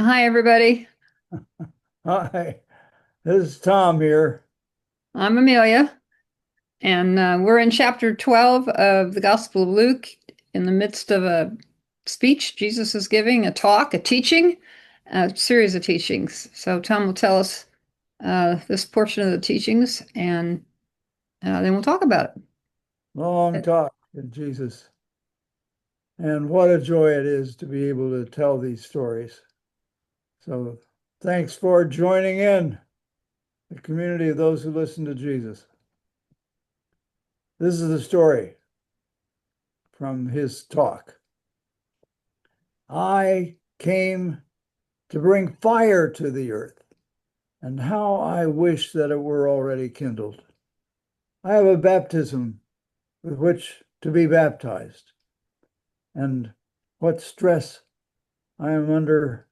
Hi, everybody. Hi, this is Tom here. I'm Amelia, and we're in chapter 12 of the Gospel of Luke in the midst of a speech Jesus is giving, a talk, a teaching, a series of teachings. So, Tom will tell us this portion of the teachings, and then we'll talk about Long it. talk with Jesus. And what a joy it is to be able to tell these stories. So thanks for joining in the community of those who listen to Jesus. This is the story from his talk. I came to bring fire to the earth, and how I wish that it were already kindled. I have a baptism with which to be baptized, and what stress I am under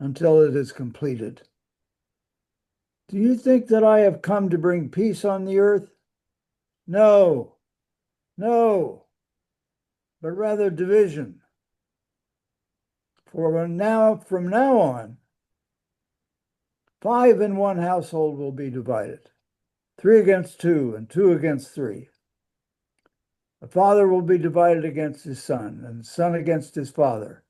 until it is completed. Do you think that I have come to bring peace on the earth? No, no, but rather division. For from now on, five in one household will be divided, three against two, and two against three. A father will be divided against his son, and a son against his father,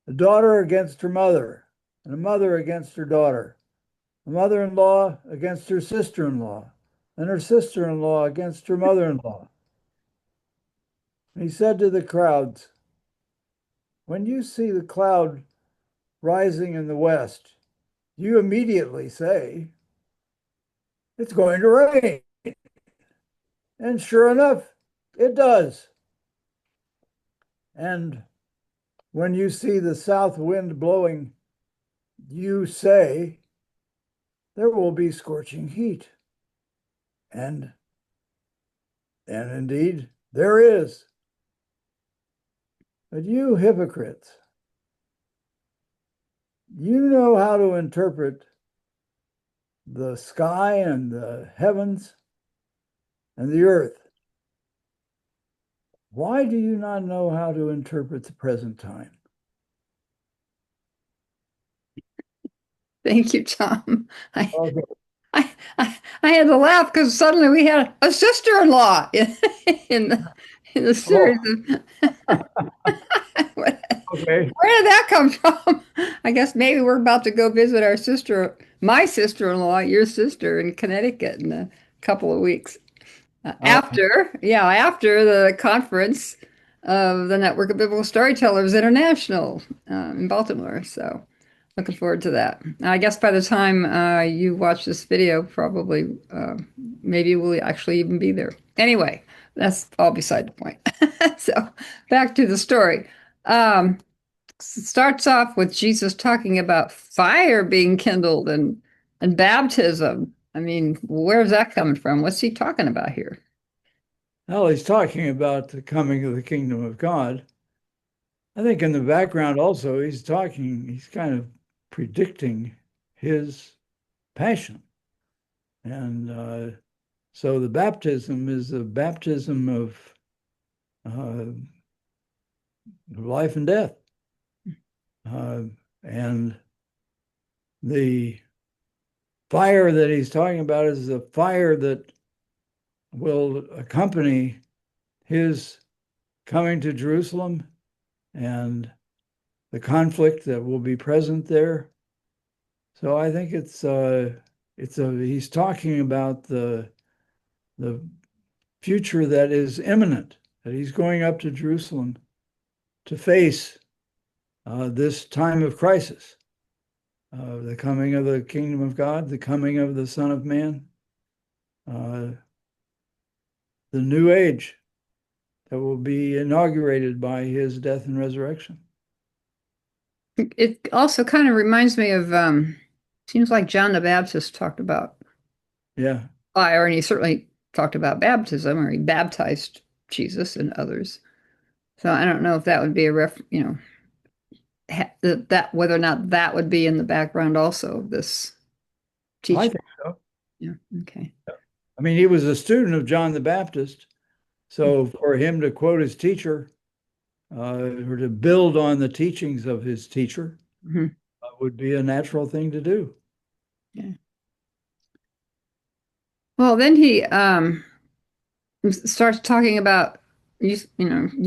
a daughter against her mother, and a mother against her daughter, a mother-in-law against her sister-in-law, and her sister-in-law against her mother-in-law. He said to the crowds, when you see the cloud rising in the west, you immediately say, it's going to rain. And sure enough, it does. And when you see the south wind blowing, you say, there will be scorching heat. And, and indeed, there is. But you hypocrites, you know how to interpret the sky and the heavens and the earth. Why do you not know how to interpret the present time? Thank you, Tom. I, Okay. I had to laugh because suddenly we had a sister-in-law in the in the Oh, series of okay. Where did that come from? I guess maybe we're about to go visit our sister, my sister-in-law, your sister in Connecticut in a couple of weeks. Uh, After the conference of the Network of Biblical Storytellers International in Baltimore. So looking forward to that. I guess by the time you watch this video, probably maybe we'll actually even be there. Anyway, that's all beside the point. So back to the story. Um, starts off with Jesus talking about fire being kindled and baptism. I mean, where's that coming from? What's he talking about here? well, he's talking about the coming of the kingdom of God. I think in the background also, he's kind of predicting his passion. And so the baptism is a baptism of uh, life and death. Uh, and the fire that he's talking about is the fire that will accompany his coming to Jerusalem and the conflict that will be present there. So I think he's talking about the future that is imminent, that he's going up to Jerusalem to face this time of crisis, the coming of the kingdom of God, the coming of the Son of Man, uh, the new age that will be inaugurated by his death and resurrection. It also kind of reminds me of seems like John the Baptist talked about Yeah, fire, and he certainly talked about baptism, or he baptized Jesus and others. So I don't know if that would be a that whether or not that would be in the background also of this I teaching. think so. Yeah. Okay. I mean, he was a student of John the Baptist. So for him to quote his teacher or to build on the teachings of his teacher Mhm. would be a natural thing to do. Yeah. Well, then he starts talking about you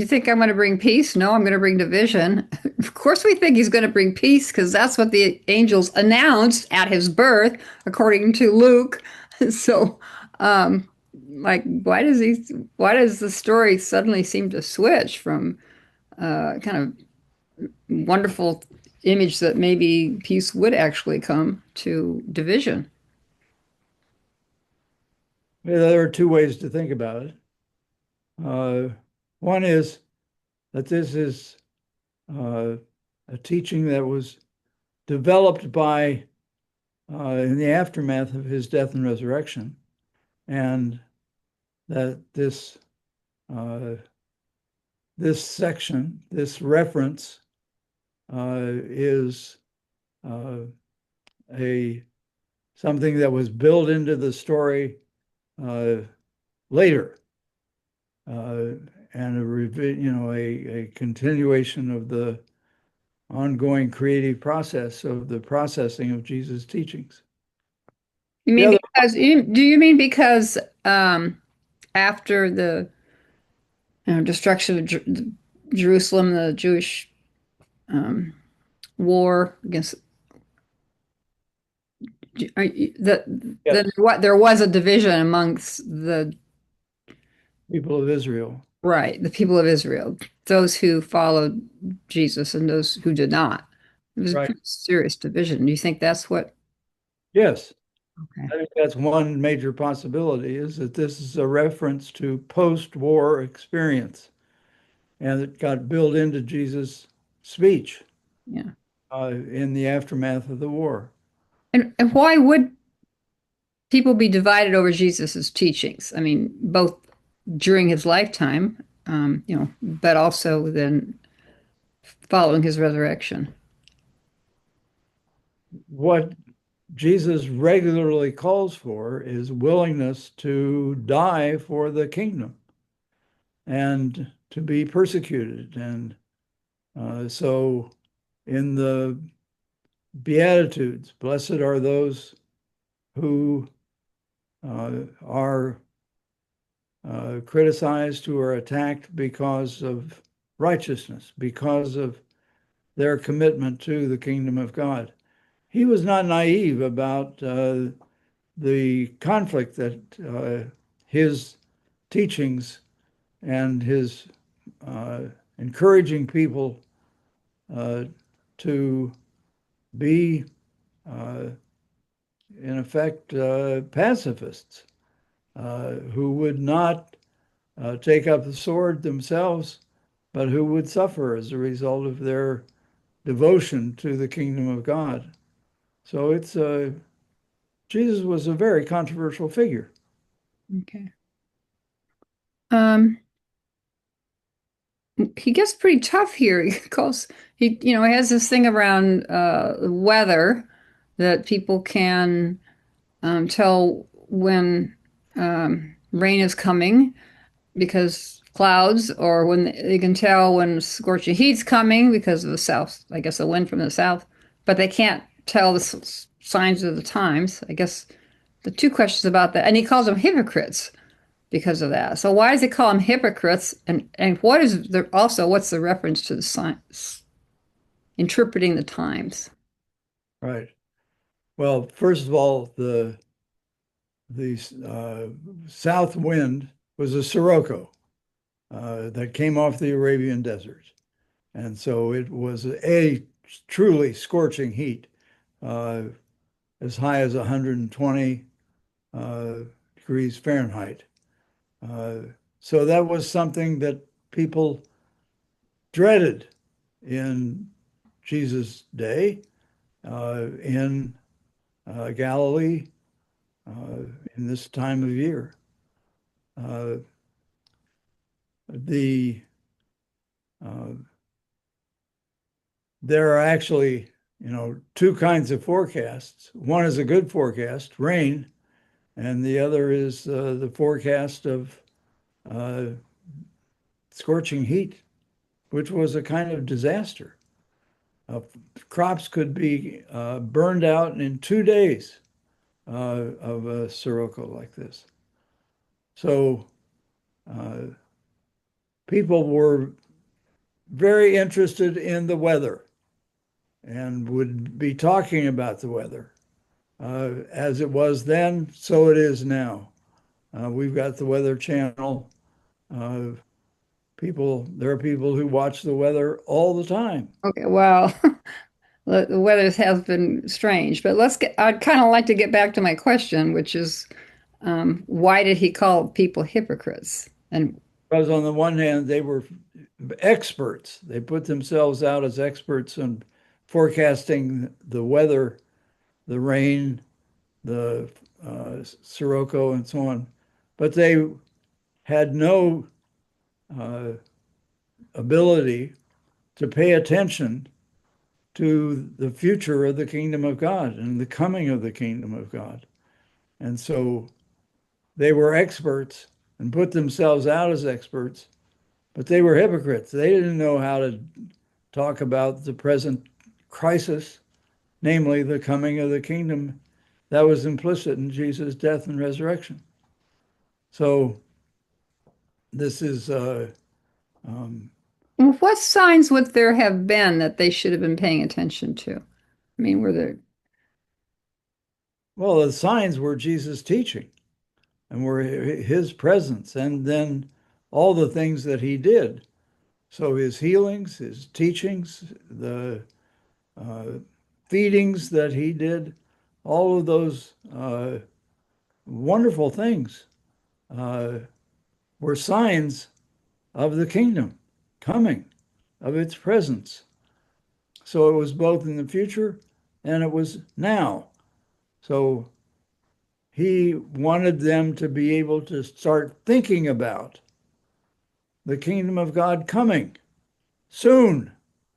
think I'm going to bring peace? No, I'm going to bring division. Of course, we think he's going to bring peace because that's what the angels announced at his birth, according to Luke. So, um, like, Why does the story suddenly seem to switch from kind of wonderful image that maybe peace would actually come to division? Yeah, there are two ways to think about it. Uh, One is that this is uh, a teaching that was developed by in the aftermath of his death and resurrection, and that uh, this section, this reference, is uh, a something that was built into the story uh, later, uh, and a continuation of the ongoing creative process of the processing of Jesus' teachings. You The mean other, do you mean because after the destruction of Jerusalem, the Jewish um, war against that yes, what there was a division amongst the people of Israel. right the people of Israel, those who followed Jesus and those who did not. It was a Right. pretty serious division. Do you think that's what? Yes, Okay. I think that's one major possibility is that this is a reference to post-war experience, and it got built into Jesus' speech Yeah. in the aftermath of the war. And why would people be divided over Jesus's teachings? I mean, both during his lifetime, but also then following his resurrection. What Jesus regularly calls for is willingness to die for the kingdom and to be persecuted. And so in the Beatitudes, blessed are those who are criticized, who are attacked because of righteousness, because of their commitment to the kingdom of God. He was not naive about the conflict that his teachings and his uh, encouraging people uh, to be, uh, in effect, pacifists who would not take up the sword themselves, but who would suffer as a result of their devotion to the kingdom of God. So Jesus was a very controversial figure. Okay. Um, he gets pretty tough here. He has this thing around weather that people can tell when rain is coming because clouds, or when they can tell when scorching heat's coming because of the south, I guess the wind from the south, but they can't tell the signs of the times. I guess the two questions about that, and he calls them hypocrites because of that. So why does he call them hypocrites? And what's the reference to the science interpreting the times? Right. Well, first of all, the south wind was a sirocco that came off the Arabian desert, and so it was a truly scorching heat, uh, as high as 120 uh, degrees Fahrenheit. Uh, so that was something that people dreaded in Jesus' day in Galilee in this time of year. Uh, the uh, there are actually, two kinds of forecasts. One is a good forecast, rain, and the other is the forecast of uh, scorching heat, which was a kind of disaster. Uh, Crops could be burned out in 2 days of a sirocco like this. So uh, people were very interested in the weather and would be talking about the weather. As it was then, so it is now. We've got the Weather Channel. Uh, there are people who watch the weather all the time. Okay, well, the weather has been strange, but I'd kind of like to get back to my question, which is why did he call people hypocrites? And Because on the one hand, they were experts. They put themselves out as experts in forecasting the weather, the rain, the sirocco, and so on. But they had no uh, ability to pay attention to the future of the kingdom of God and the coming of the kingdom of God. And so they were experts and put themselves out as experts, but they were hypocrites. They didn't know how to talk about the present crisis, namely the coming of the kingdom that was implicit in Jesus' death and resurrection. So this is, um, what signs would there have been that they should have been paying attention to? I mean, were there, well, the signs were Jesus' teaching and were his presence, and then all the things that he did. So his healings, his teachings, the uh, feedings that he did, all of those wonderful things uh, were signs of the kingdom coming, of its presence. So it was both in the future and it was now. So he wanted them to be able to start thinking about the kingdom of God coming soon.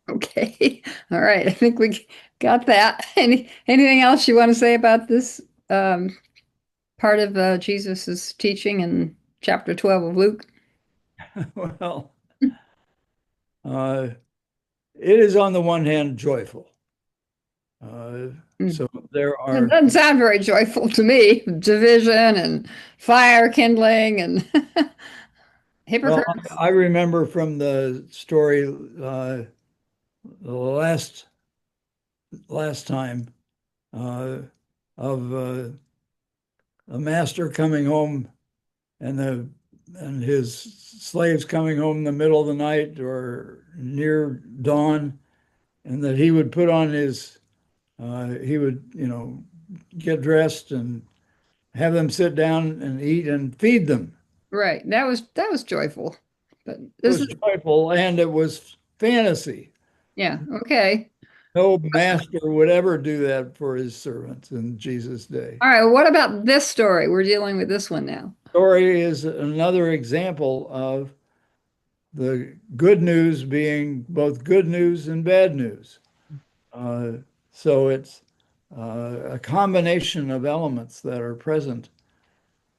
okay. All right. I think we got that. Anything else you want to say about this part of Jesus's teaching in chapter 12 of Luke? Well, uh, it is on the one hand joyful. Uh, Mm. so there It are, doesn't sound very joyful to me. Division and fire kindling and well, hypocrites. I remember from the story the last time uh, of a master coming home and the and his slaves coming home in the middle of the night or near dawn, and that he would put on his he would get dressed and have them sit down and eat and feed them. Right. That was joyful. But It this was is joyful and it was fantasy. yeah, okay. No master would ever do that for his servants in Jesus' day. All right, well, what about this story? We're dealing with this one now. Story is another example of the good news being both good news and bad news. Uh, so it's a combination of elements that are present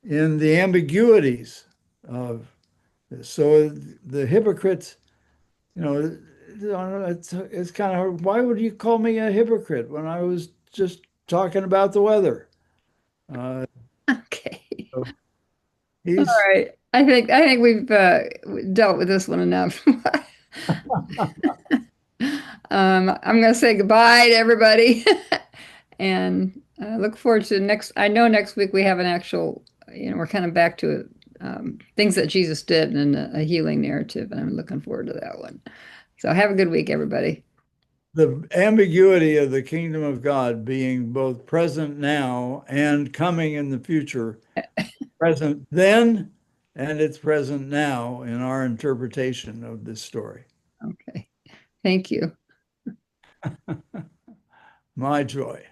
in the ambiguities of this. So the hypocrites, you know, it's kind of hard. Why would you call me a hypocrite when I was just talking about the weather? Uh, Okay. so All he's right. I think we've dealt with this one enough. I'm going to say goodbye to everybody and look forward to next. I know next week we have an actual, we're kind of back to things that Jesus did in a healing narrative, and I'm looking forward to that one. So have a good week, everybody. the ambiguity of the kingdom of God being both present now and coming in the future, present then and it's present now in our interpretation of this story. Okay. Thank you. My joy.